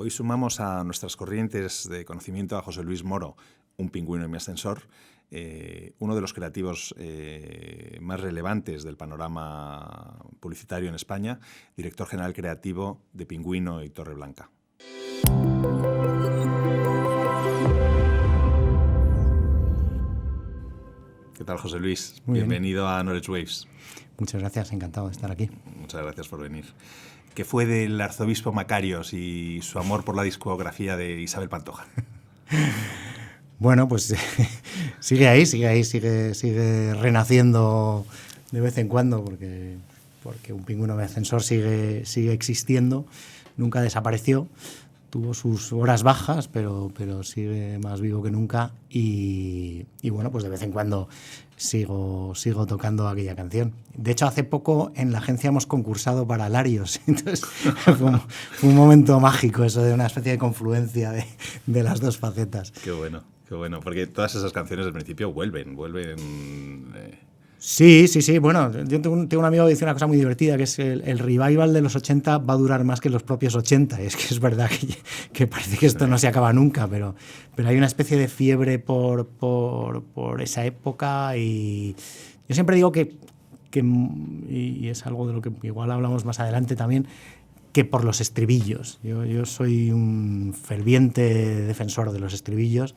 Hoy sumamos a nuestras corrientes de conocimiento a José Luis Moro, un pingüino en mi ascensor, uno de los creativos más relevantes del panorama publicitario en España, director general creativo de Pingüino y Torreblanca. ¿Qué tal, José Luis? Muy Bienvenido a Knowledge Waves. Muchas gracias, encantado de estar aquí. Muchas gracias por venir. ¿Qué fue del arzobispo Macarios y su amor por la discografía de Isabel Pantoja? Bueno, pues sigue renaciendo de vez en cuando, porque un pingüino de ascensor sigue existiendo, nunca desapareció, tuvo sus horas bajas, pero sigue más vivo que nunca y bueno, pues de vez en cuando sigo tocando aquella canción. De hecho, hace poco en la agencia hemos concursado para Larios, entonces fue un momento mágico eso de una especie de confluencia de las dos facetas. Qué bueno, porque todas esas canciones al principio vuelven. Sí. Bueno, yo tengo un amigo que dice una cosa muy divertida, que es el revival de los 80 va a durar más que los propios 80. Es que es verdad que parece que esto no se acaba nunca, pero hay una especie de fiebre por esa época y yo siempre digo que y es algo de lo que igual hablamos más adelante también, que por los estribillos. Yo soy un ferviente defensor de los estribillos.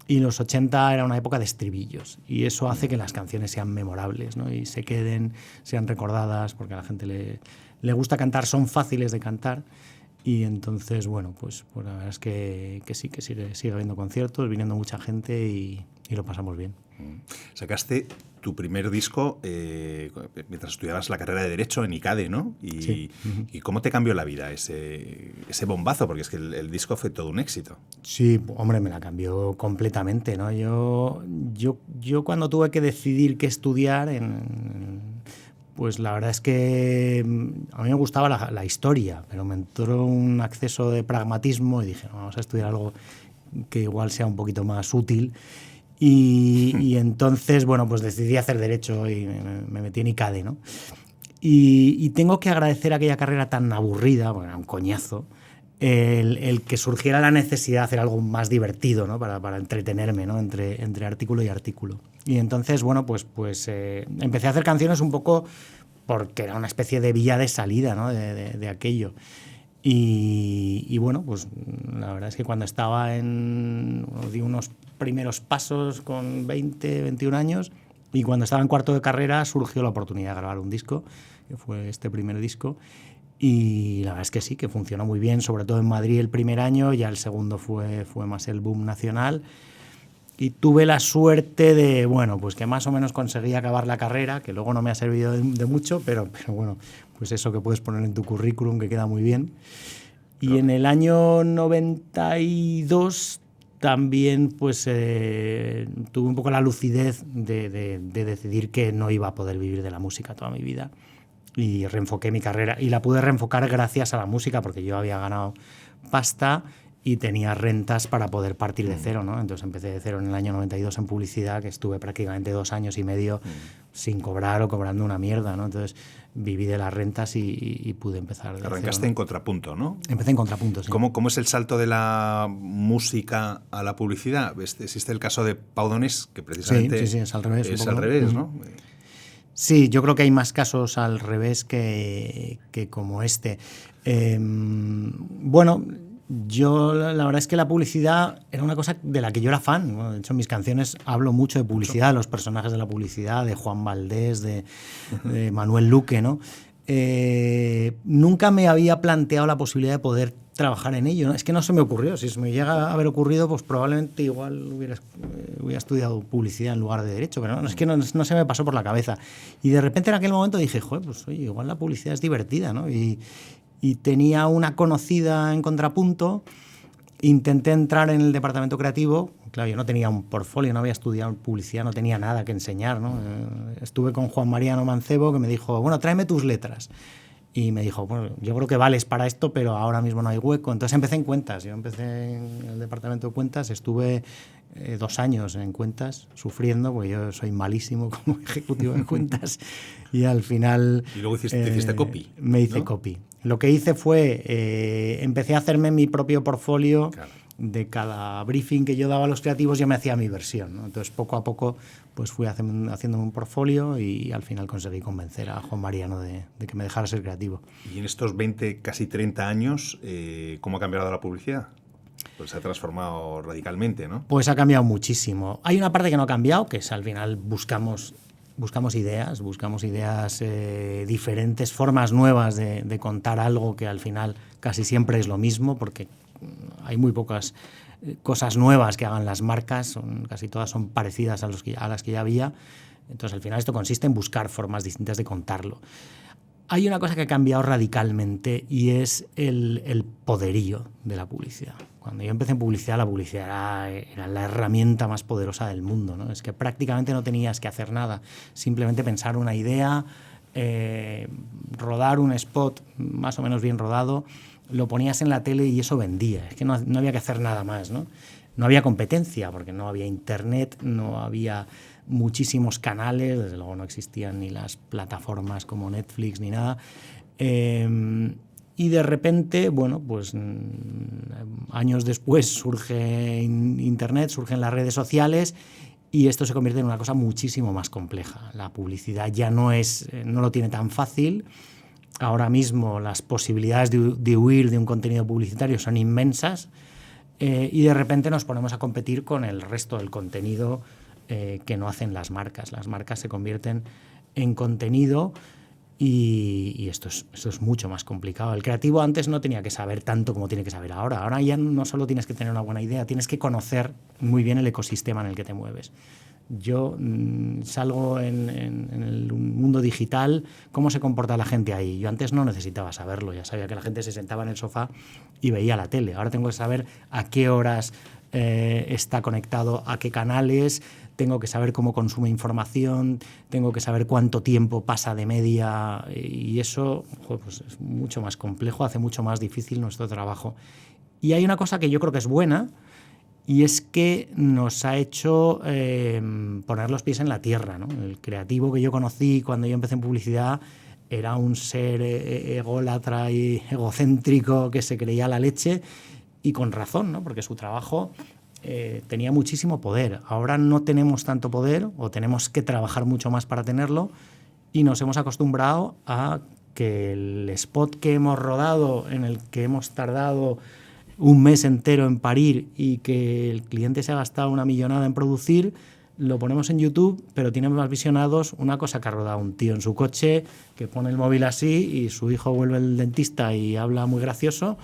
Y los 80 era una época de estribillos y eso hace que las canciones sean memorables, ¿no? Y se queden, sean recordadas, porque a la gente le gusta cantar, son fáciles de cantar y entonces, bueno, pues la verdad es que sí, que sigue habiendo conciertos, viniendo mucha gente y lo pasamos bien. Sacaste tu primer disco mientras estudiabas la carrera de Derecho en ICADE, ¿no? Sí. ¿Y cómo te cambió la vida ese bombazo? Porque es que el disco fue todo un éxito. Sí, hombre, me la cambió completamente, ¿no? Yo cuando tuve que decidir qué estudiar, pues la verdad es que a mí me gustaba la historia, pero me entró un acceso de pragmatismo y dije, vamos a estudiar algo que igual sea un poquito más útil. Y entonces, bueno, pues decidí hacer Derecho y me metí en ICADE, ¿no? Y tengo que agradecer aquella carrera tan aburrida, bueno, era un coñazo, el que surgiera la necesidad de hacer algo más divertido, ¿no? Para entretenerme, ¿no? Entre artículo y artículo. Y entonces, bueno, pues empecé a hacer canciones un poco porque era una especie de vía de salida, ¿no? de aquello. Y bueno, pues la verdad es que cuando estaba di unos primeros pasos con 20, 21 años y cuando estaba en cuarto de carrera surgió la oportunidad de grabar un disco, que fue este primer disco, y la verdad es que sí, que funcionó muy bien, sobre todo en Madrid el primer año, ya el segundo fue más el boom nacional y tuve la suerte de, bueno, pues que más o menos conseguí acabar la carrera, que luego no me ha servido de mucho, pero bueno, pues eso que puedes poner en tu currículum que queda muy bien. Y en el año 92 también pues tuve un poco la lucidez de decidir que no iba a poder vivir de la música toda mi vida y reenfoqué mi carrera y la pude reenfocar gracias a la música porque yo había ganado pasta y tenía rentas para poder partir de cero, ¿no? Entonces empecé de cero en el año 92 en publicidad, que estuve prácticamente 2 años y medio sin cobrar o cobrando una mierda, ¿no? Entonces viví de las rentas y pude empezar de Arrancaste cero, ¿no? en Contrapunto, ¿no? Empecé en Contrapunto, sí. ¿Cómo es el salto de la música a la publicidad? Existe el caso de Pau Donés, que precisamente sí, es al revés. Es al revés, ¿no? Sí, yo creo que hay más casos al revés que como este. Bueno, yo la verdad es que la publicidad era una cosa de la que yo era fan. Bueno, de hecho, en mis canciones hablo mucho de publicidad, de los personajes de la publicidad, de Juan Valdés, de Manuel Luque, ¿no? Nunca me había planteado la posibilidad de poder trabajar en ello, ¿no? Es que no se me ocurrió. Si se me llega a haber ocurrido, pues probablemente igual hubiera estudiado publicidad en lugar de Derecho, pero no, es que no se me pasó por la cabeza. Y de repente en aquel momento dije, joder, pues oye, igual la publicidad es divertida, ¿no? Y tenía una conocida en Contrapunto, intenté entrar en el departamento creativo. Claro, yo no tenía un portfolio, no había estudiado publicidad, no tenía nada que enseñar, ¿no? Estuve con Juan Mariano Mancebo, que me dijo, bueno, tráeme tus letras. y me dijo, bueno, yo creo que vales para esto, pero ahora mismo no hay hueco. Entonces empecé en cuentas. Yo empecé en el departamento de cuentas, estuve 2 años en cuentas, sufriendo, porque yo soy malísimo como ejecutivo de cuentas, y al final... Y luego te hiciste copy. Me hice, ¿no?, copy. Lo que hice fue, empecé a hacerme mi propio portfolio. Claro. De cada briefing que yo daba a los creativos, yo me hacía mi versión, ¿no? Entonces, poco a poco, pues fui haciendo un portfolio y al final conseguí convencer a Juan Mariano de que me dejara ser creativo. Y en estos 20, casi 30 años, ¿cómo ha cambiado la publicidad? Pues se ha transformado radicalmente, ¿no? Pues ha cambiado muchísimo. Hay una parte que no ha cambiado, que es al final buscamos ideas, diferentes formas nuevas de contar algo que al final casi siempre es lo mismo, porque hay muy pocas cosas nuevas que hagan las marcas, casi todas son parecidas a las que ya había. Entonces, al final esto consiste en buscar formas distintas de contarlo. Hay una cosa que ha cambiado radicalmente y es el poderío de la publicidad. Cuando yo empecé en publicidad, la publicidad era la herramienta más poderosa del mundo, ¿no? Es que prácticamente no tenías que hacer nada, simplemente pensar una idea, rodar un spot más o menos bien rodado, lo ponías en la tele y eso vendía. Es que no había que hacer nada más, ¿no? No había competencia porque no había internet, no había muchísimos canales, desde luego no existían ni las plataformas como Netflix ni nada. Y de repente, bueno, pues años después surge internet, surgen las redes sociales y esto se convierte en una cosa muchísimo más compleja. La publicidad ya no lo tiene tan fácil. Ahora mismo las posibilidades de huir de un contenido publicitario son inmensas y de repente nos ponemos a competir con el resto del contenido que no hacen las marcas. Las marcas se convierten en contenido y esto es mucho más complicado. El creativo antes no tenía que saber tanto como tiene que saber ahora. Ahora ya no solo tienes que tener una buena idea, tienes que conocer muy bien el ecosistema en el que te mueves. Yo salgo en el mundo digital, ¿cómo se comporta la gente ahí? Yo antes no necesitaba saberlo, ya sabía que la gente se sentaba en el sofá y veía la tele. Ahora tengo que saber a qué horas está conectado, a qué canales, tengo que saber cómo consume información, tengo que saber cuánto tiempo pasa de media y eso pues es mucho más complejo, hace mucho más difícil nuestro trabajo. Y hay una cosa que yo creo que es buena, y es que nos ha hecho poner los pies en la tierra, ¿no? El creativo que yo conocí cuando yo empecé en publicidad era un ser ególatra y egocéntrico que se creía la leche, y con razón, ¿no? Porque su trabajo tenía muchísimo poder. Ahora no tenemos tanto poder o tenemos que trabajar mucho más para tenerlo y nos hemos acostumbrado a que el spot que hemos rodado, en el que hemos tardado un mes entero en parir y que el cliente se ha gastado una millonada en producir, lo ponemos en YouTube, pero tiene más visionados una cosa que ha rodado un tío en su coche, que pone el móvil así y su hijo vuelve al dentista y habla muy gracioso,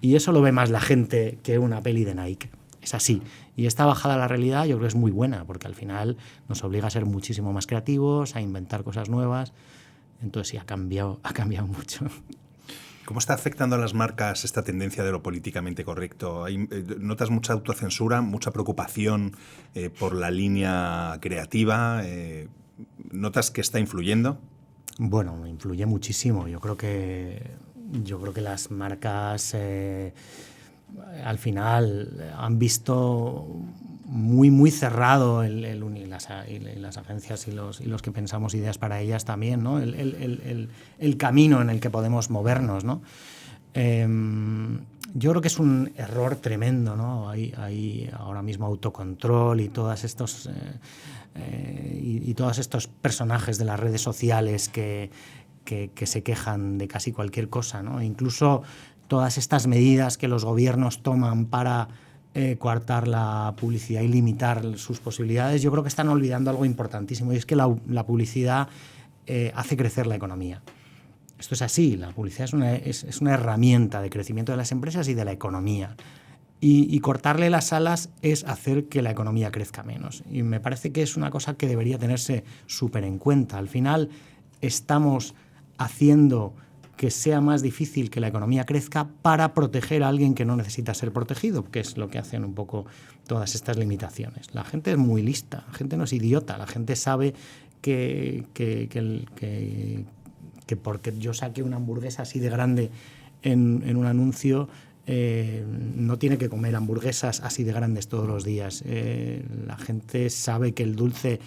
y eso lo ve más la gente que una peli de Nike. Es así. Y esta bajada a la realidad yo creo que es muy buena, porque al final nos obliga a ser muchísimo más creativos, a inventar cosas nuevas. Entonces sí, ha cambiado mucho. ¿Cómo está afectando a las marcas esta tendencia de lo políticamente correcto? ¿Notas mucha autocensura, mucha preocupación por la línea creativa? ¿Notas que está influyendo? Bueno, influye muchísimo. Yo creo que las marcas al final han visto muy, muy cerrado las agencias y los que pensamos ideas para ellas también, ¿no? El camino en el que podemos movernos, ¿no? Yo creo que es un error tremendo, ¿no? Hay ahora mismo autocontrol y todos estos personajes de las redes sociales que se quejan de casi cualquier cosa, ¿no? Incluso todas estas medidas que los gobiernos toman para coartar la publicidad y limitar sus posibilidades, yo creo que están olvidando algo importantísimo, y es que la publicidad hace crecer la economía. Esto es así, la publicidad es una herramienta de crecimiento de las empresas y de la economía. Y cortarle las alas es hacer que la economía crezca menos. Y me parece que es una cosa que debería tenerse súper en cuenta. Al final estamos haciendo que sea más difícil que la economía crezca para proteger a alguien que no necesita ser protegido, que es lo que hacen un poco todas estas limitaciones. La gente es muy lista, la gente no es idiota, la gente sabe que que porque yo saque una hamburguesa así de grande en un anuncio, no tiene que comer hamburguesas así de grandes todos los días. La gente sabe que el dulce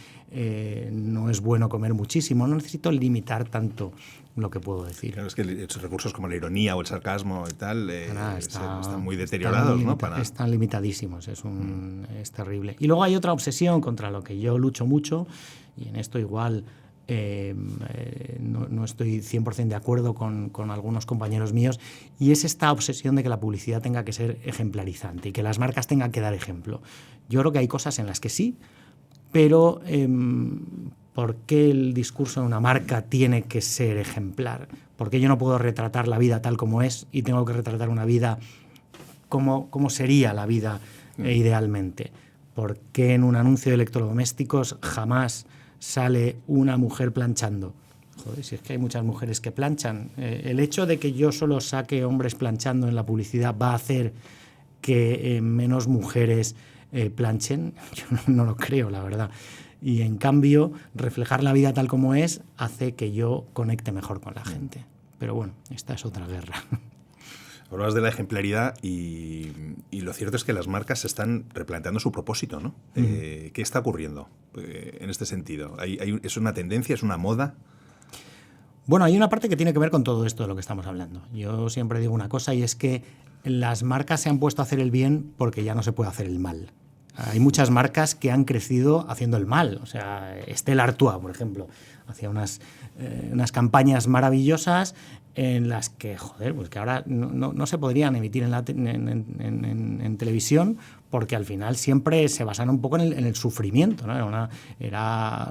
no es bueno comer muchísimo. No necesito limitar tanto lo que puedo decir. Claro, es que esos recursos como la ironía o el sarcasmo y tal están muy deteriorados, ¿no? Están limitadísimos, es terrible. Y luego hay otra obsesión contra lo que yo lucho mucho, y en esto igual no estoy 100% de acuerdo con algunos compañeros míos, y es esta obsesión de que la publicidad tenga que ser ejemplarizante y que las marcas tengan que dar ejemplo. Yo creo que hay cosas en las que sí, pero ¿por qué el discurso de una marca tiene que ser ejemplar? ¿Por qué yo no puedo retratar la vida tal como es y tengo que retratar una vida como sería la vida idealmente? ¿Por qué en un anuncio de electrodomésticos jamás sale una mujer planchando? Joder, si es que hay muchas mujeres que planchan. El hecho de que yo solo saque hombres planchando en la publicidad va a hacer que menos mujeres planchen. Yo no lo creo, la verdad. Y en cambio, reflejar la vida tal como es hace que yo conecte mejor con la gente. Pero bueno, esta es otra guerra. Hablabas de la ejemplaridad y lo cierto es que las marcas se están replanteando su propósito, ¿no? ¿Qué está ocurriendo en este sentido? ¿Es una tendencia, es una moda? Bueno, hay una parte que tiene que ver con todo esto de lo que estamos hablando. Yo siempre digo una cosa, y es que las marcas se han puesto a hacer el bien porque ya no se puede hacer el mal. Hay muchas marcas que han crecido haciendo el mal. O sea, Stella Artois, por ejemplo, hacía unas campañas maravillosas en las que, joder, pues que ahora no se podrían emitir en televisión, porque al final siempre se basan un poco en el sufrimiento, ¿no?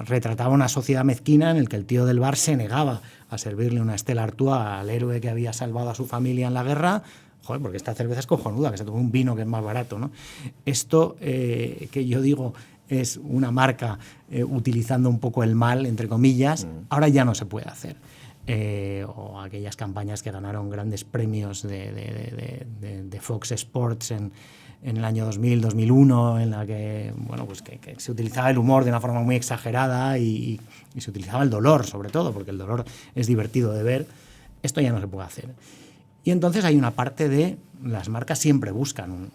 Retrataba una sociedad mezquina en la que el tío del bar se negaba a servirle una Stella Artois al héroe que había salvado a su familia en la guerra. Joder, porque esta cerveza es cojonuda, que se tome un vino que es más barato, ¿no? Esto que yo digo es una marca utilizando un poco el mal, entre comillas, ahora ya no se puede hacer. O aquellas campañas que ganaron grandes premios de Fox Sports en el año 2000, 2001, en la que, bueno, pues que se utilizaba el humor de una forma muy exagerada y se utilizaba el dolor, sobre todo, porque el dolor es divertido de ver. Esto ya no se puede hacer. Y entonces hay una parte de las marcas siempre buscan un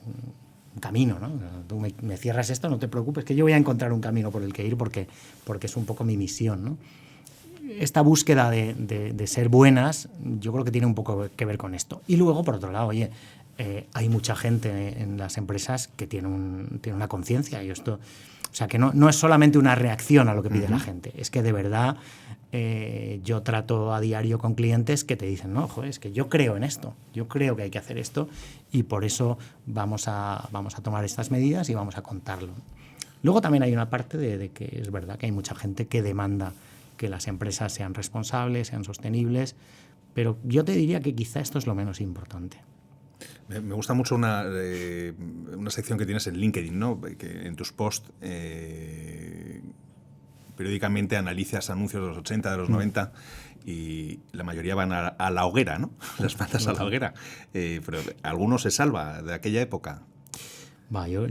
camino, ¿no? Tú me cierras esto, no te preocupes, que yo voy a encontrar un camino por el que ir porque es un poco mi misión, ¿no? Esta búsqueda de ser buenas, yo creo que tiene un poco que ver con esto. Y luego, por otro lado, oye, hay mucha gente en las empresas que tiene una conciencia, y esto, o sea, que no es solamente una reacción a lo que pide la gente, es que de verdad yo trato a diario con clientes que te dicen, no, joder, es que yo creo en esto, yo creo que hay que hacer esto y por eso vamos a tomar estas medidas y vamos a contarlo. Luego también hay una parte de que es verdad que hay mucha gente que demanda que las empresas sean responsables, sean sostenibles, pero yo te diría que quizá esto es lo menos importante. Me gusta mucho una sección que tienes en LinkedIn, ¿no? Que en tus posts periódicamente analizas anuncios de los 80, de los 90, y la mayoría van a la hoguera, ¿no? Las mandas a la hoguera. Pero ¿alguno se salva de aquella época?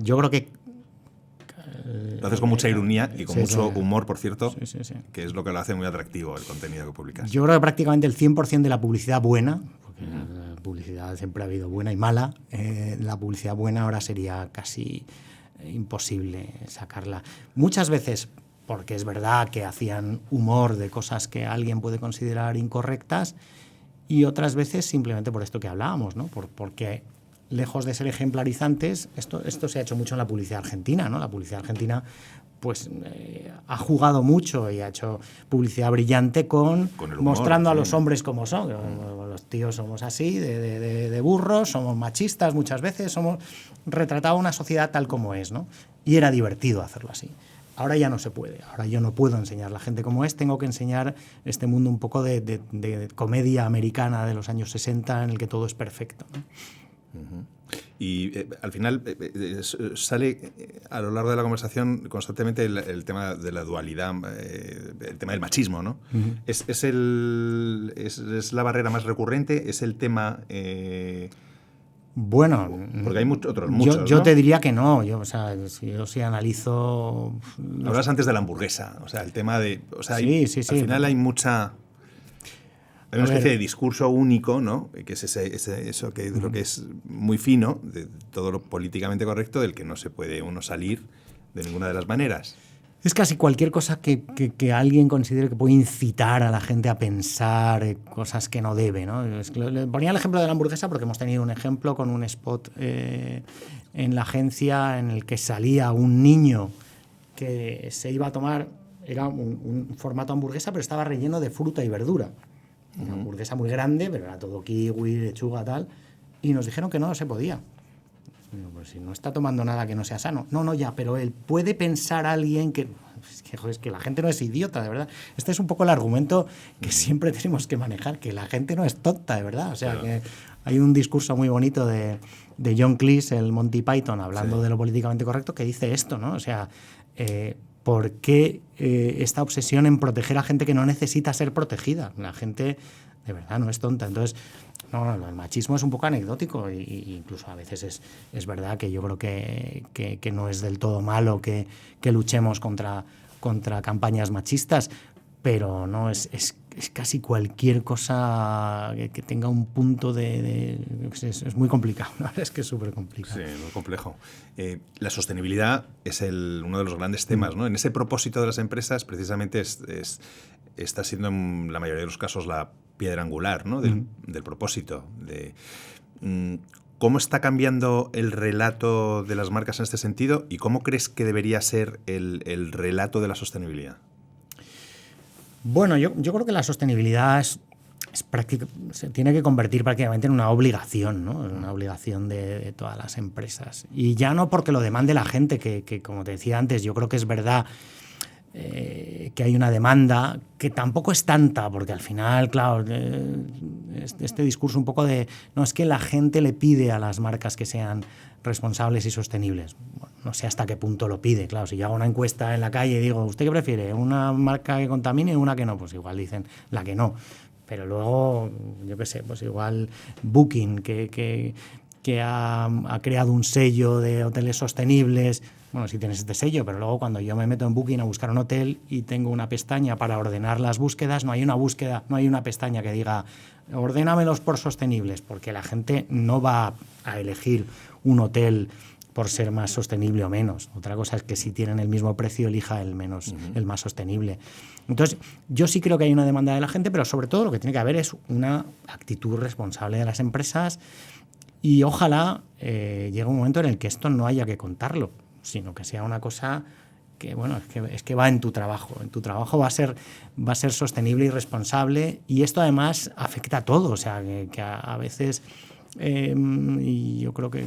Yo creo que... Lo haces con mucha ironía y con mucho humor, por cierto, sí. que es lo que lo hace muy atractivo el contenido que publicas. Yo creo que prácticamente el 100% de la publicidad buena, porque la publicidad siempre ha habido buena y mala, la publicidad buena ahora sería casi imposible sacarla. Muchas veces porque es verdad que hacían humor de cosas que alguien puede considerar incorrectas, y otras veces simplemente por esto que hablábamos, ¿no? Porque lejos de ser ejemplarizantes, esto se ha hecho mucho en la publicidad argentina, ¿no? La publicidad argentina pues ha jugado mucho y ha hecho publicidad brillante con el humor, mostrando a los hombres como son. Los tíos somos así, de burros, somos machistas muchas veces, retrataba una sociedad tal como es, ¿no? Y era divertido hacerlo así. Ahora ya no se puede. Ahora yo no puedo enseñar a la gente cómo es. Tengo que enseñar este mundo un poco de comedia americana de los años 60 en el que todo es perfecto, ¿no? Y al final sale a lo largo de la conversación constantemente el tema de la dualidad, el tema del machismo, ¿no? ¿Es la barrera más recurrente? ¿Es el tema...? Bueno, porque hay muchos, yo ¿no? Te diría que no. Yo si analizo... Hablabas antes de la hamburguesa, o sea, el tema de... O sea, sí. Al final hay mucha... Hay una especie de discurso único, ¿no? Que es eso que lo que es muy fino, de todo lo políticamente correcto, del que no se puede uno salir de ninguna de las maneras. Es casi cualquier cosa que alguien considere que puede incitar a la gente a pensar cosas que no debe, ¿no? Le ponía el ejemplo de la hamburguesa porque hemos tenido un ejemplo con un spot en la agencia en el que salía un niño que se iba a tomar, era un formato hamburguesa, pero estaba relleno de fruta y verdura. Una hamburguesa muy grande, pero era todo kiwi, lechuga, tal. Y nos dijeron que no se podía. Digo, pues si no está tomando nada que no sea sano. No, ya, pero él puede pensar a alguien que... Es que la gente no es idiota, de verdad. Este es un poco el argumento que siempre tenemos que manejar, que la gente no es tonta, de verdad. O sea, claro, que hay un discurso muy bonito de John Cleese, el Monty Python, hablando de lo políticamente correcto, que dice esto, ¿no? O sea, ¿por qué esta obsesión en proteger a gente que no necesita ser protegida? La gente, de verdad, no es tonta. Entonces... No, el machismo es un poco anecdótico e incluso a veces es verdad que yo creo que no es del todo malo que luchemos contra campañas machistas, pero no es casi cualquier cosa que tenga un punto es muy complicado, ¿no? Es que es súper complicado. Sí, muy complejo. La sostenibilidad es uno de los grandes temas, ¿no? En ese propósito de las empresas precisamente está siendo en la mayoría de los casos la piedra angular, ¿no? del propósito. ¿Cómo está cambiando el relato de las marcas en este sentido y cómo crees que debería ser el relato de la sostenibilidad? Bueno, yo creo que la sostenibilidad se tiene que convertir prácticamente en una obligación, ¿no? Una obligación de todas las empresas. Y ya no porque lo demande la gente, que como te decía antes, yo creo que es verdad que hay una demanda que tampoco es tanta, porque al final, claro, este discurso un poco de no, es que la gente le pide a las marcas que sean responsables y sostenibles. Bueno, no sé hasta qué punto lo pide, claro, si yo hago una encuesta en la calle y digo, ¿usted qué prefiere? ¿Una marca que contamine o una que no? Pues igual dicen la que no, pero luego, yo qué sé, pues igual Booking, que ha creado un sello de hoteles sostenibles. Bueno, sí tienes este sello, pero luego cuando yo me meto en Booking a buscar un hotel y tengo una pestaña para ordenar las búsquedas, no hay una pestaña que diga ordénamelos por sostenibles, porque la gente no va a elegir un hotel por ser más sostenible o menos. Otra cosa es que si tienen el mismo precio, elija el más sostenible. Entonces, yo sí creo que hay una demanda de la gente, pero sobre todo lo que tiene que haber es una actitud responsable de las empresas y ojalá llegue un momento en el que esto no haya que contarlo, sino que sea una cosa que, bueno, es que va en tu trabajo. En tu trabajo va a ser sostenible y responsable, y esto además afecta a todo. O sea, que a veces, y yo creo que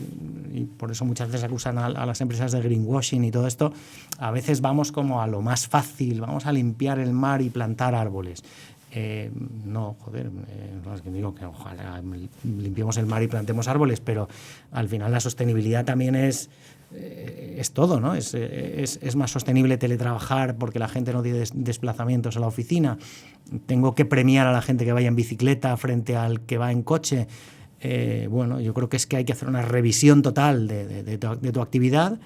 y por eso muchas veces acusan a las empresas de greenwashing y todo esto, a veces vamos como a lo más fácil, vamos a limpiar el mar y plantar árboles. No, joder, es que digo que ojalá limpiemos el mar y plantemos árboles, pero al final la sostenibilidad también es todo, ¿no? Es más sostenible teletrabajar porque la gente no tiene desplazamientos a la oficina. Tengo que premiar a la gente que vaya en bicicleta frente al que va en coche. Bueno, yo creo que es que hay que hacer una revisión total de tu actividad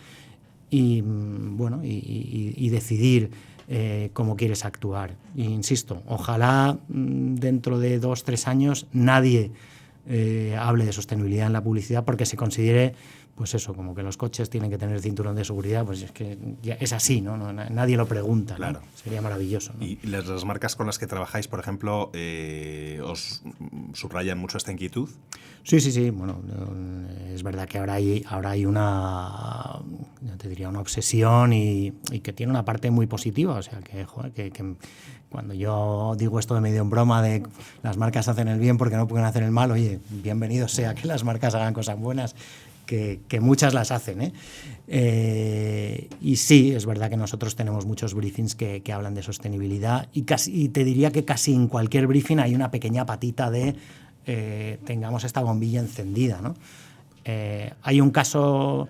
y, bueno, y decidir cómo quieres actuar. E insisto, ojalá dentro de 2-3 años nadie hable de sostenibilidad en la publicidad porque se considere, pues eso, como que los coches tienen que tener cinturón de seguridad, pues es que ya es así, ¿no? Nadie lo pregunta, claro. ¿no? Sería maravilloso, ¿no? ¿Y las marcas con las que trabajáis, por ejemplo, os subrayan mucho esta inquietud? Sí. Bueno, es verdad que ahora hay una, yo te diría, una obsesión y que tiene una parte muy positiva. O sea, que cuando yo digo esto de medio en broma de las marcas hacen el bien porque no pueden hacer el mal, oye, bienvenido sea que las marcas hagan cosas buenas, que muchas las hacen, y sí, es verdad que nosotros tenemos muchos briefings que hablan de sostenibilidad y te diría que casi en cualquier briefing hay una pequeña patita de tengamos esta bombilla encendida, ¿no? Hay un caso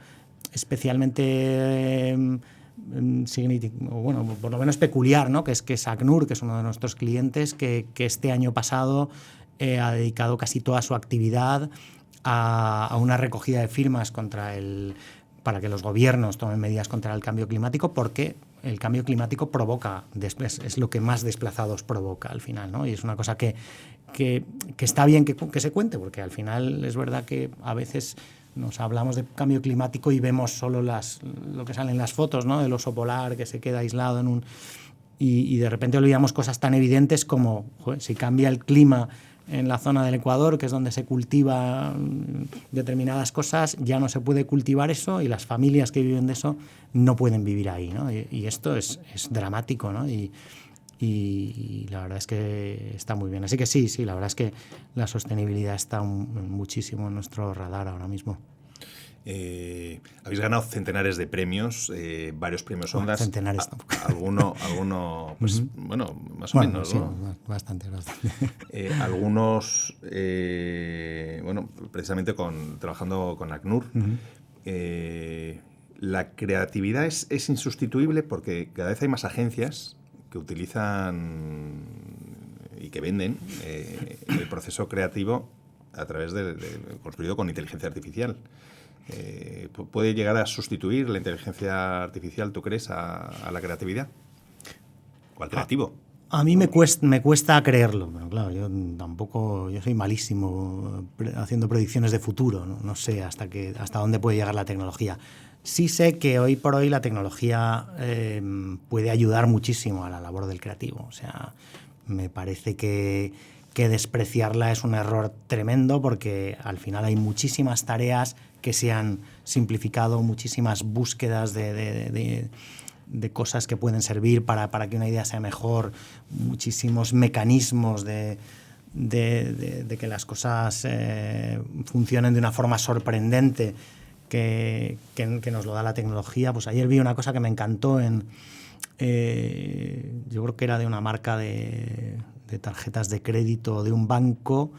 especialmente bueno, por lo menos peculiar, ¿no? que es ACNUR, que es uno de nuestros clientes, que este año pasado ha dedicado casi toda su actividad a una recogida de firmas contra el para que los gobiernos tomen medidas contra el cambio climático, porque el cambio climático provoca, es lo que más desplazados provoca al final, ¿no? Y es una cosa que está bien que se cuente, porque al final es verdad que a veces nos hablamos de cambio climático y vemos solo lo que sale en las fotos, ¿no? Del oso polar que se queda aislado y de repente olvidamos cosas tan evidentes como, joder, si cambia el clima en la zona del Ecuador, que es donde se cultivan determinadas cosas, ya no se puede cultivar eso y las familias que viven de eso no pueden vivir ahí, ¿no? Y esto es dramático, ¿no? Y la verdad es que está muy bien. Así que sí, la verdad es que la sostenibilidad está muchísimo en nuestro radar ahora mismo. Habéis ganado centenares de premios, varios premios Ondas. Centenares tampoco. Alguno pues, bueno, más o menos, sí, ¿no? Bastante. Algunos, bueno, precisamente trabajando con ACNUR. La creatividad es insustituible porque cada vez hay más agencias que utilizan y que venden el proceso creativo a través construido con inteligencia artificial. ¿Puede llegar a sustituir la inteligencia artificial, tú crees, a la creatividad? ¿O al creativo? A mí me cuesta creerlo, pero claro, yo soy malísimo haciendo predicciones de futuro, no sé hasta dónde puede llegar la tecnología. Sí sé que hoy por hoy la tecnología puede ayudar muchísimo a la labor del creativo. O sea, me parece que despreciarla es un error tremendo, porque al final hay muchísimas tareas que se han simplificado, muchísimas búsquedas de cosas que pueden servir para que una idea sea mejor, muchísimos mecanismos de que las cosas funcionen de una forma sorprendente que nos lo da la tecnología. Pues ayer vi una cosa que me encantó yo creo que era de una marca de tarjetas de crédito de un banco.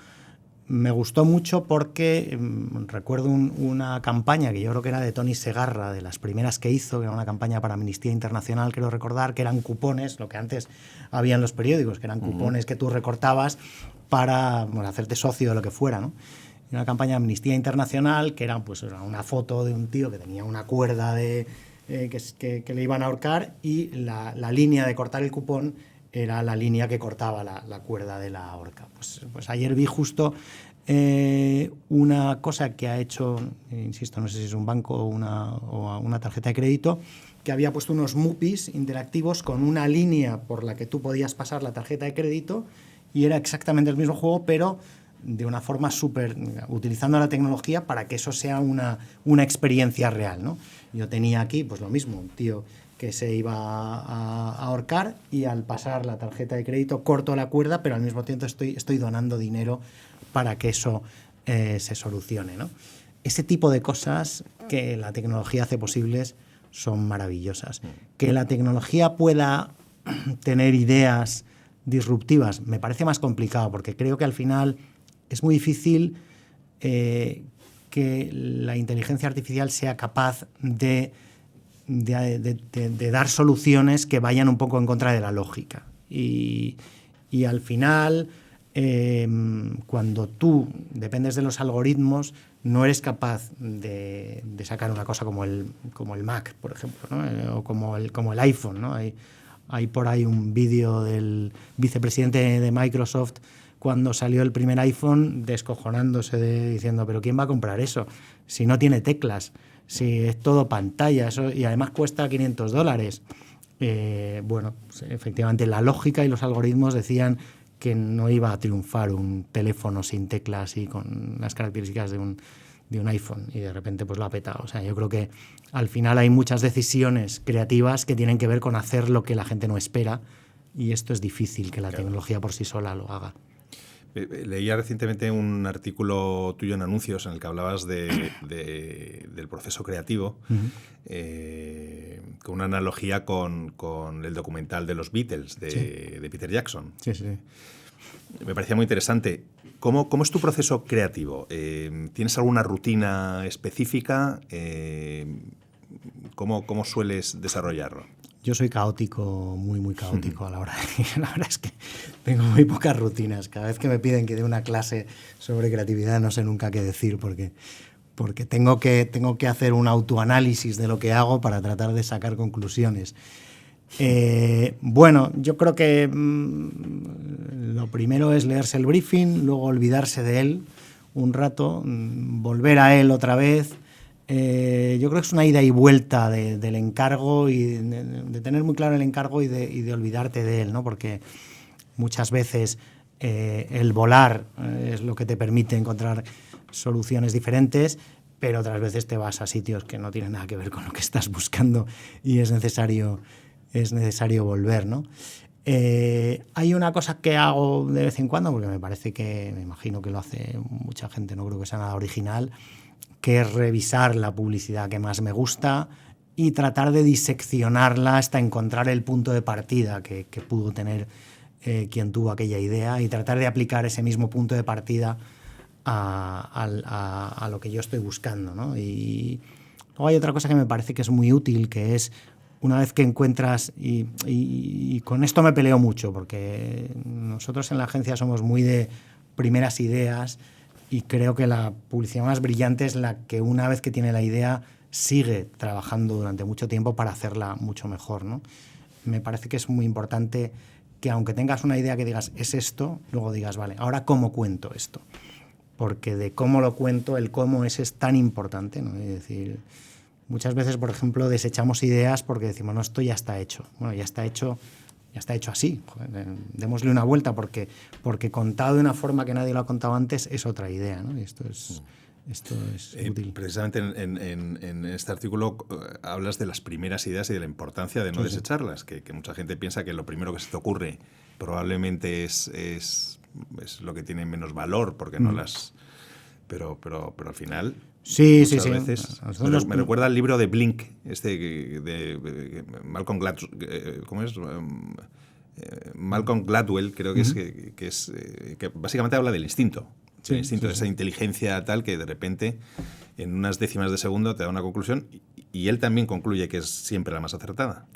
Me gustó mucho porque recuerdo una campaña que yo creo que era de Tony Segarra, de las primeras que hizo, que era una campaña para Amnistía Internacional, creo recordar, que eran cupones, lo que antes había en los periódicos, que eran cupones que tú recortabas para hacerte socio o lo que fuera, ¿no? Y una campaña de Amnistía Internacional que era una foto de un tío que tenía una cuerda que le iban a ahorcar, y la línea de cortar el cupón era la línea que cortaba la cuerda de la horca. Pues ayer vi justo una cosa que ha hecho, insisto, no sé si es un banco o una tarjeta de crédito, que había puesto unos mupis interactivos con una línea por la que tú podías pasar la tarjeta de crédito, y era exactamente el mismo juego, pero de una forma utilizando la tecnología para que eso sea una experiencia real, ¿no? Yo tenía aquí pues lo mismo, un tío que se iba a ahorcar, y al pasar la tarjeta de crédito corto la cuerda, pero al mismo tiempo estoy donando dinero para que eso se solucione, ¿no? Ese tipo de cosas que la tecnología hace posibles son maravillosas. Que la tecnología pueda tener ideas disruptivas me parece más complicado, porque creo que al final es muy difícil que la inteligencia artificial sea capaz de dar soluciones que vayan un poco en contra de la lógica. Y al final, cuando tú dependes de los algoritmos, no eres capaz de sacar una cosa como el Mac, por ejemplo, ¿no? O como el iPhone, ¿no? Hay por ahí un vídeo del vicepresidente de Microsoft cuando salió el primer iPhone, descojonándose, diciendo, ¿pero quién va a comprar eso? Si no tiene teclas, si es todo pantalla, eso, y además cuesta $500. Bueno, pues efectivamente la lógica y los algoritmos decían que no iba a triunfar un teléfono sin teclas y con las características de un iPhone, y de repente pues lo ha petado. O sea, yo creo que al final hay muchas decisiones creativas que tienen que ver con hacer lo que la gente no espera, y esto es difícil que la tecnología por sí sola lo haga. Leía recientemente un artículo tuyo en Anuncios en el que hablabas del proceso creativo, con una analogía con el documental de los Beatles, de Peter Jackson. Sí. Me parecía muy interesante. ¿Cómo es tu proceso creativo? ¿Tienes alguna rutina específica? ¿Cómo sueles desarrollarlo? Yo soy caótico, muy caótico a la hora de... La verdad es que tengo muy pocas rutinas. Cada vez que me piden que dé una clase sobre creatividad no sé nunca qué decir, porque porque tengo que hacer un autoanálisis de lo que hago para tratar de sacar conclusiones. Bueno, yo creo que lo primero es leerse el briefing, luego olvidarse de él un rato, volver a él otra vez. Yo creo que es una ida y vuelta del encargo y de tener muy claro el encargo y de olvidarte de él, ¿no? Porque muchas veces el volar es lo que te permite encontrar soluciones diferentes, pero otras veces te vas a sitios que no tienen nada que ver con lo que estás buscando y es necesario volver, ¿no? Hay una cosa que hago de vez en cuando, porque me imagino que lo hace mucha gente, no creo que sea nada original, que es revisar la publicidad que más me gusta y tratar de diseccionarla hasta encontrar el punto de partida que pudo tener quien tuvo aquella idea y tratar de aplicar ese mismo punto de partida a lo que yo estoy buscando, ¿no? Y luego hay otra cosa que me parece que es muy útil, que es una vez que encuentras, y con esto me peleo mucho, porque nosotros en la agencia somos muy de primeras ideas y creo que la publicidad más brillante es la que una vez que tiene la idea sigue trabajando durante mucho tiempo para hacerla mucho mejor, ¿no? Me parece que es muy importante que aunque tengas una idea que digas es esto, luego digas, vale, ahora ¿cómo cuento esto? Porque de cómo lo cuento, el cómo es tan importante, ¿no? Es decir, muchas veces, por ejemplo, desechamos ideas porque decimos, no, esto ya está hecho. Bueno, ya está hecho así. Joder, démosle una vuelta porque contado de una forma que nadie lo ha contado antes es otra idea, ¿no? Y esto es útil. Precisamente en este artículo hablas de las primeras ideas y de la importancia de no desecharlas, que mucha gente piensa que lo primero que se te ocurre probablemente es lo que tiene menos valor, porque no las... Pero al final... Sí. Veces, me recuerda al libro de Blink, de Malcolm Gladwell, ¿cómo es? Malcolm Gladwell, creo que que básicamente habla del instinto. El instinto de esa inteligencia tal que de repente en unas décimas de segundo te da una conclusión y él también concluye que es siempre la más acertada.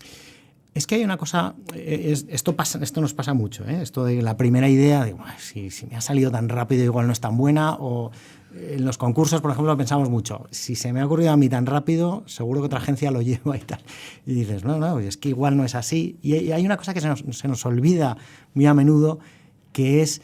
Es que hay una cosa, esto nos pasa mucho, ¿eh? Esto de la primera idea, de si me ha salido tan rápido igual no es tan buena, o en los concursos, por ejemplo, pensamos mucho, si se me ha ocurrido a mí tan rápido, seguro que otra agencia lo lleva y tal. Y dices, no, es que igual no es así. Y hay una cosa que se nos olvida muy a menudo, que es,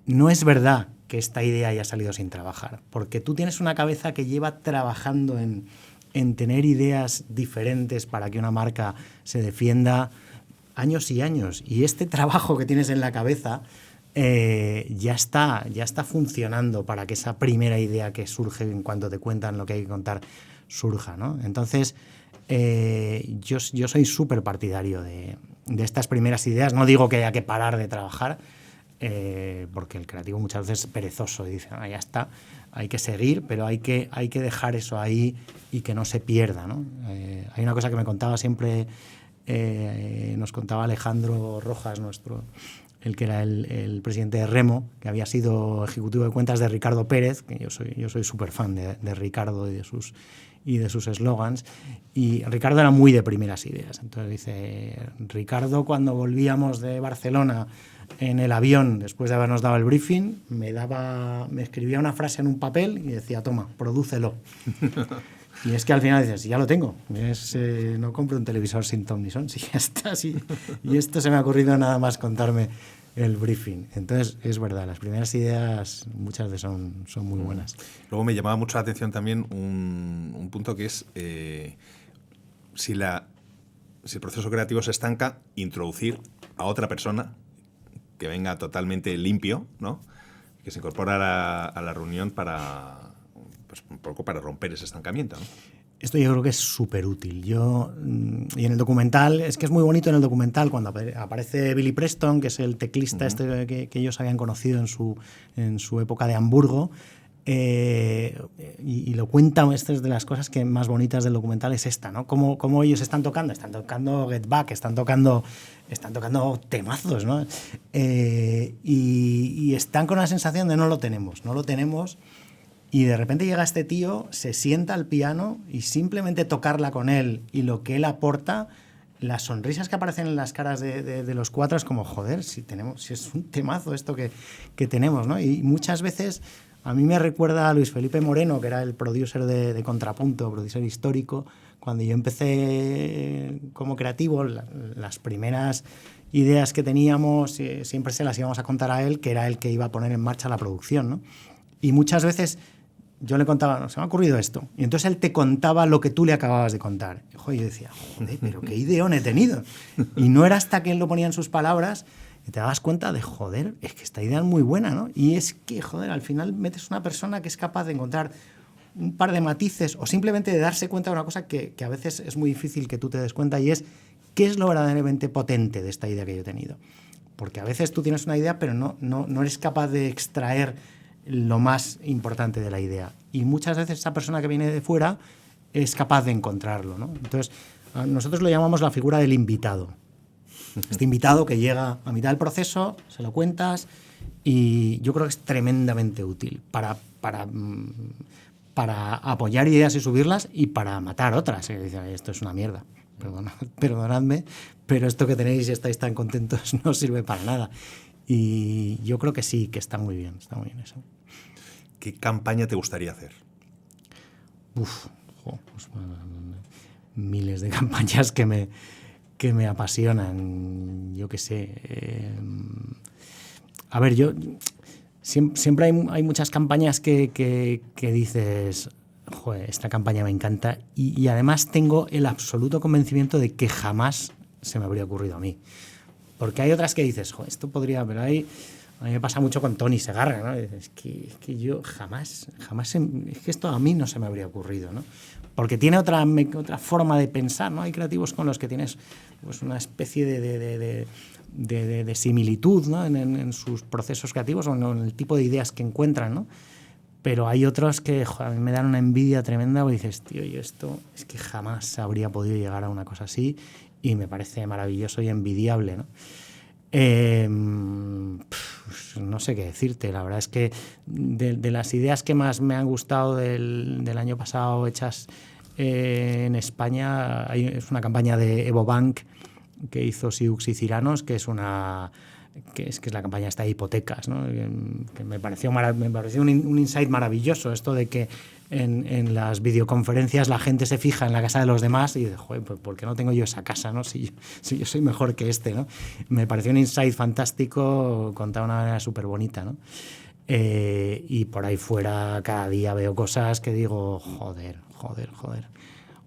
no es verdad que esta idea haya salido sin trabajar, porque tú tienes una cabeza que lleva trabajando en tener ideas diferentes para que una marca se defienda años y años. Y este trabajo que tienes en la cabeza ya está funcionando para que esa primera idea que surge en cuanto te cuentan lo que hay que contar surja, ¿no? Entonces, yo soy súper partidario de estas primeras ideas. No digo que haya que parar de trabajar, porque el creativo muchas veces es perezoso y dice, ya está, hay que seguir, pero hay que dejar eso ahí y que no se pierda, ¿no? Hay una cosa que me contaba siempre, nos contaba Alejandro Rojas, el que era el presidente de Remo, que había sido ejecutivo de cuentas de Ricardo Pérez, que yo soy súper fan de Ricardo y de sus eslogans, y Ricardo era muy de primeras ideas. Entonces dice, Ricardo, cuando volvíamos de Barcelona en el avión, después de habernos dado el briefing, me escribía una frase en un papel y decía, toma, prodúcelo. Y es que al final dices, ya lo tengo, no compro un televisor sin ton ni son, si ya está, sí. Y esto se me ha ocurrido nada más contarme el briefing. Entonces, es verdad, las primeras ideas muchas veces son muy buenas. Luego me llamaba mucho la atención también un punto que es si el proceso creativo se estanca, introducir a otra persona que venga totalmente limpio, ¿no? Que se incorpora a la reunión un poco para romper ese estancamiento, ¿no? Esto yo creo que es súper útil. Y en el documental, es que es muy bonito en el documental cuando aparece Billy Preston, que es el teclista que ellos habían conocido en su época de Hamburgo, y lo cuentan. Esta es de las cosas que más bonitas del documental, es esta, ¿no? Cómo ellos están tocando Get Back, están tocando temazos, ¿no? Y están con la sensación de no lo tenemos. Y de repente llega este tío, se sienta al piano y simplemente tocarla con él y lo que él aporta, las sonrisas que aparecen en las caras de los cuatro es como, joder, si es un temazo esto que tenemos, ¿no? Y muchas veces A mí me recuerda a Luis Felipe Moreno, que era el producer de Contrapunto, producer histórico. Cuando yo empecé como creativo, las primeras ideas que teníamos siempre se las íbamos a contar a él, que era el que iba a poner en marcha la producción, ¿no? Y muchas veces yo le contaba, no, se me ha ocurrido esto. Y entonces él te contaba lo que tú le acababas de contar. Y yo decía, joder, pero qué ideón he tenido. Y no era hasta que él lo ponía en sus palabras y te dabas cuenta de, joder, es que esta idea es muy buena, ¿no? Y es que, joder, al final metes una persona que es capaz de encontrar un par de matices o simplemente de darse cuenta de una cosa que a veces es muy difícil que tú te des cuenta, y es qué es lo verdaderamente potente de esta idea que yo he tenido. Porque a veces tú tienes una idea pero no eres capaz de extraer lo más importante de la idea. Y muchas veces esa persona que viene de fuera es capaz de encontrarlo, ¿no? Entonces, nosotros lo llamamos la figura del invitado. Este invitado que llega a mitad del proceso, se lo cuentas, y yo creo que es tremendamente útil para apoyar ideas y subirlas, y para matar otras. Y dice, esto es una mierda, perdonadme, pero esto que tenéis y estáis tan contentos no sirve para nada. Y yo creo que sí, que está muy bien eso. ¿Qué campaña te gustaría hacer? Pues, miles de campañas que me apasionan. Yo qué sé. A ver, siempre hay muchas campañas que dices, joder, esta campaña me encanta, y además tengo el absoluto convencimiento de que jamás se me habría ocurrido a mí. Porque hay otras que dices, joder, esto podría, pero a mí me pasa mucho con Tony Segarra, ¿no? Es que yo jamás, es que esto a mí no se me habría ocurrido, ¿no? Porque tiene otra forma de pensar, ¿no? Hay creativos con los que tienes pues una especie de similitud, ¿no? en sus procesos creativos o en el tipo de ideas que encuentran, ¿no? Pero hay otros que, joder, a mí me dan una envidia tremenda, porque dices, tío, yo esto es que jamás habría podido llegar a una cosa así, y me parece maravilloso y envidiable, ¿no? No sé qué decirte. La verdad es que de las ideas que más me han gustado del año pasado hechas en España, es una campaña de Evo Bank que hizo Siux y Ciranos, que es la campaña esta de hipotecas, ¿no? Que me pareció un insight maravilloso, esto de que en las videoconferencias la gente se fija en la casa de los demás y dice, joder, pues ¿por qué no tengo yo esa casa, ¿no? Si yo soy mejor que este, ¿no? Me pareció un insight fantástico, contado de una manera súper bonita, ¿no? Y por ahí fuera cada día veo cosas que digo, joder,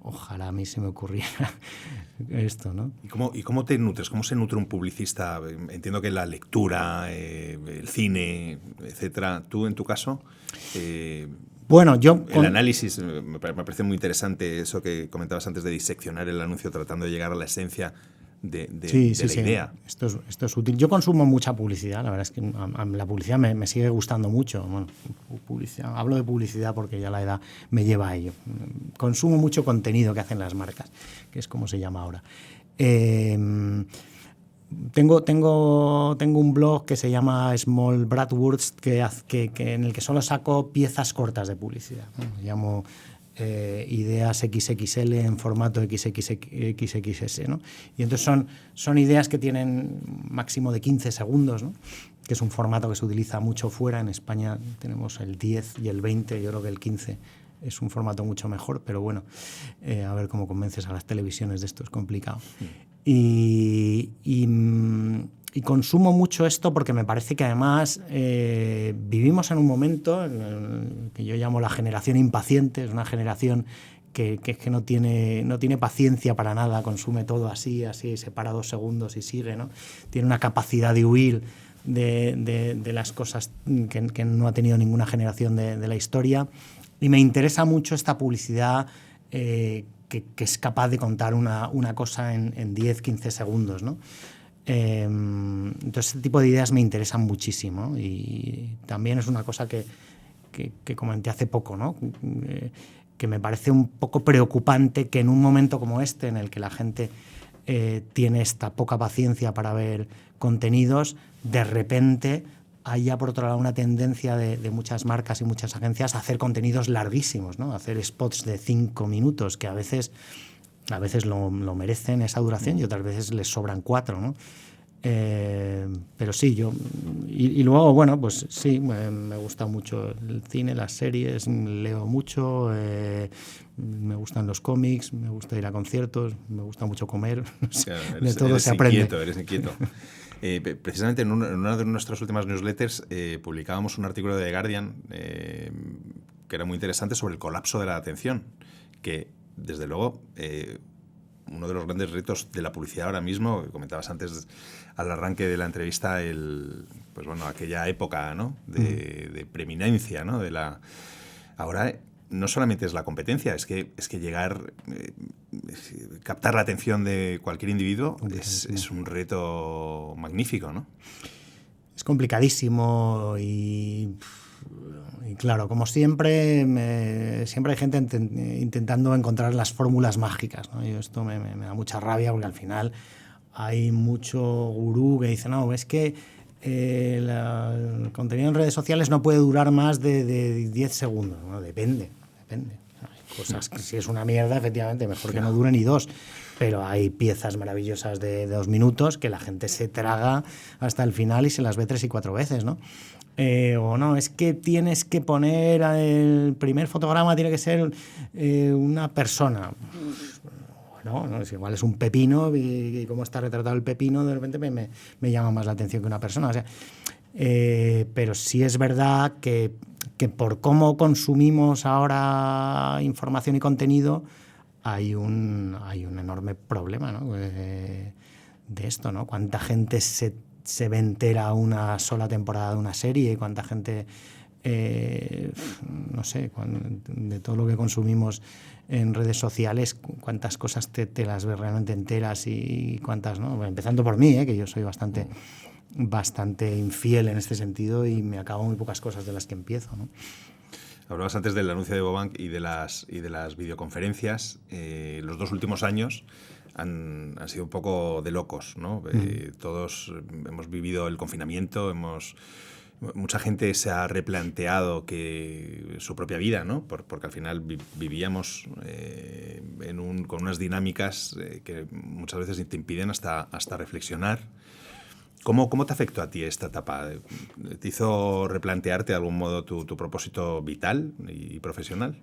ojalá a mí se me ocurriera esto, ¿no? ¿Y cómo te nutres? ¿Cómo se nutre un publicista? Entiendo que la lectura, el cine, etcétera. ¿Tú, en tu caso? Bueno, el análisis, me parece muy interesante eso que comentabas antes de diseccionar el anuncio tratando de llegar a la esencia de la idea. Esto es útil. Yo consumo mucha publicidad, la verdad es que la publicidad me sigue gustando mucho. Bueno, hablo de publicidad porque ya la edad me lleva a ello. Consumo mucho contenido que hacen las marcas, que es como se llama ahora. Tengo un blog que se llama Small Bratwurst, que en el que solo saco piezas cortas de publicidad, ¿no? Llamo ideas XXL en formato XXS, ¿no? Y entonces son ideas que tienen máximo de 15 segundos, ¿no? Que es un formato que se utiliza mucho fuera. En España tenemos el 10 y el 20, yo creo que el 15 es un formato mucho mejor, pero bueno, a ver cómo convences a las televisiones de esto, es complicado. Y consumo mucho esto porque me parece que además vivimos en un momento que yo llamo la generación impaciente. Es una generación que no tiene paciencia para nada, consume todo así, se para 2 segundos y sigue, ¿no? Tiene una capacidad de huir de las cosas que no ha tenido ninguna generación de la historia, y me interesa mucho esta publicidad que es capaz de contar una cosa en 10, 15 segundos, ¿no? Entonces, este tipo de ideas me interesan muchísimo, ¿no? Y también es una cosa que comenté hace poco, ¿no? Que me parece un poco preocupante que en un momento como este, en el que la gente tiene esta poca paciencia para ver contenidos, de repente haya por otro lado una tendencia de muchas marcas y muchas agencias a hacer contenidos larguísimos, ¿no? A hacer spots de 5 minutos que a veces lo merecen esa duración y otras veces les sobran 4, ¿no? Pero sí, y luego, bueno, pues sí, me gusta mucho el cine, las series, leo mucho, me gustan los cómics, me gusta ir a conciertos, me gusta mucho comer, no sé, Claro, de todo se aprende. Eres inquieto. Precisamente en una de nuestras últimas newsletters publicábamos un artículo de The Guardian que era muy interesante sobre el colapso de la atención, que desde luego uno de los grandes retos de la publicidad ahora mismo, que comentabas antes al arranque de la entrevista, pues bueno, aquella época, ¿no?, de preeminencia, ¿no?, ahora no solamente es la competencia, es que llegar, captar la atención de cualquier individuo es un reto magnífico, ¿no? Es complicadísimo y claro, como siempre, siempre hay gente intentando encontrar las fórmulas mágicas, ¿no? Y esto me da mucha rabia porque al final hay mucho gurú que dice, no, es que el contenido en redes sociales no puede durar más de 10 segundos. Bueno, depende. Hay cosas que si es una mierda, efectivamente, mejor que no dure ni 2. Pero hay piezas maravillosas de 2 minutos que la gente se traga hasta el final y se las ve 3 y 4 veces, ¿no? O no, es que tienes que poner el primer fotograma, tiene que ser una persona. No, igual es un pepino y cómo está retratado el pepino de repente me llama más la atención que una persona. O sea, pero sí es verdad que por cómo consumimos ahora información y contenido hay un enorme problema, ¿no?, de esto, ¿no? Cuánta gente se ve entera una sola temporada de una serie, cuánta gente, no sé, de todo lo que consumimos en redes sociales, cuántas cosas te las ves realmente enteras y cuántas no. Bueno, empezando por mí, que yo soy bastante infiel en este sentido y me acabo muy pocas cosas de las que empiezo, ¿no? Hablabas antes del anuncio de Bobank y de las videoconferencias. Los 2 últimos años han sido un poco de locos, ¿no? Todos hemos vivido el confinamiento, mucha gente se ha replanteado su propia vida, ¿no? Porque al final vivíamos con unas dinámicas que muchas veces te impiden hasta reflexionar. ¿Cómo te afectó a ti esta etapa? ¿Te hizo replantearte de algún modo tu propósito vital y profesional?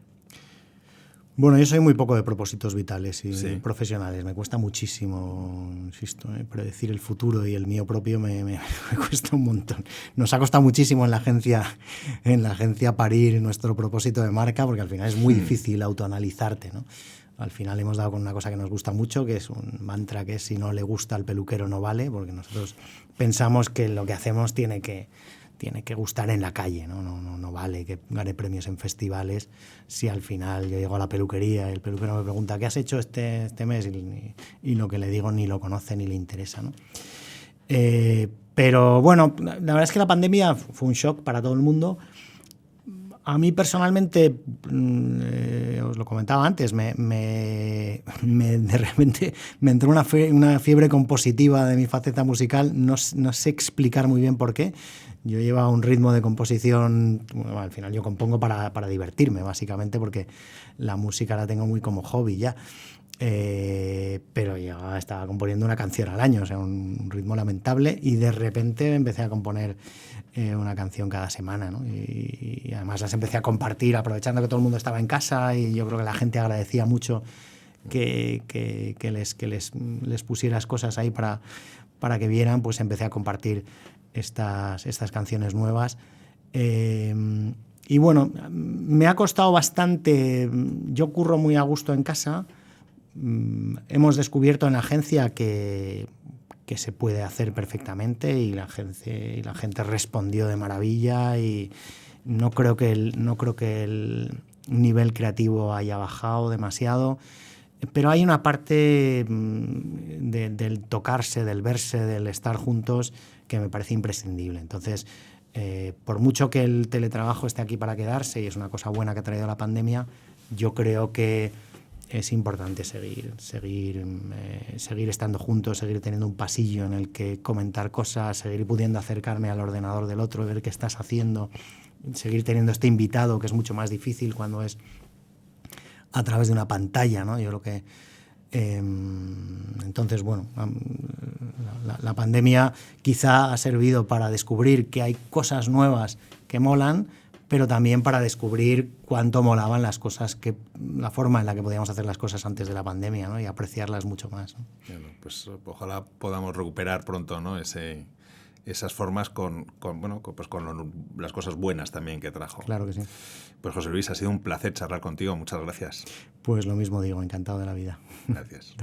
Bueno, yo soy muy poco de propósitos vitales y profesionales. Me cuesta muchísimo, insisto, predecir el futuro y el mío propio me cuesta un montón. Nos ha costado muchísimo en la agencia parir nuestro propósito de marca porque al final es muy difícil autoanalizarte, ¿no? Al final hemos dado con una cosa que nos gusta mucho, que es un mantra que es si no le gusta al peluquero no vale, porque nosotros pensamos que lo que hacemos tiene que gustar en la calle, ¿no? No vale que gane premios en festivales si al final yo llego a la peluquería y el peluquero me pregunta ¿qué has hecho este mes? Y lo que le digo ni lo conoce ni le interesa, ¿no? Pero bueno, la verdad es que la pandemia fue un shock para todo el mundo. A mí personalmente, os lo comentaba antes, de repente me entró una fiebre compositiva de mi faceta musical, no sé explicar muy bien por qué. Yo llevaba un ritmo de composición, bueno, al final yo compongo para divertirme, básicamente, porque la música la tengo muy como hobby ya. Pero yo estaba componiendo una canción al año, o sea, un ritmo lamentable, y de repente empecé a componer una canción cada semana, ¿no? Y además las empecé a compartir aprovechando que todo el mundo estaba en casa y yo creo que la gente agradecía mucho que les pusieras cosas ahí para que vieran, pues empecé a compartir estas canciones nuevas. Y bueno, me ha costado bastante. Yo curro muy a gusto en casa. Hemos descubierto en la agencia que se puede hacer perfectamente y la gente respondió de maravilla y no creo que el nivel creativo haya bajado demasiado, pero hay una parte del tocarse, del verse, del estar juntos que me parece imprescindible. Entonces, por mucho que el teletrabajo esté aquí para quedarse y es una cosa buena que ha traído la pandemia, yo creo que es importante seguir estando juntos, seguir teniendo un pasillo en el que comentar cosas, seguir pudiendo acercarme al ordenador del otro, ver qué estás haciendo, seguir teniendo este invitado, que es mucho más difícil cuando es a través de una pantalla, ¿no? Yo creo que Entonces, bueno, la pandemia quizá ha servido para descubrir que hay cosas nuevas que molan, pero también para descubrir cuánto molaban las cosas, la forma en la que podíamos hacer las cosas antes de la pandemia, ¿no? Y apreciarlas mucho más, ¿no? Bueno, pues ojalá podamos recuperar pronto, ¿no? Esas formas con las cosas buenas también que trajo. Claro que sí. Pues José Luis, ha sido un placer charlar contigo. Muchas gracias. Pues lo mismo digo, encantado de la vida. Gracias.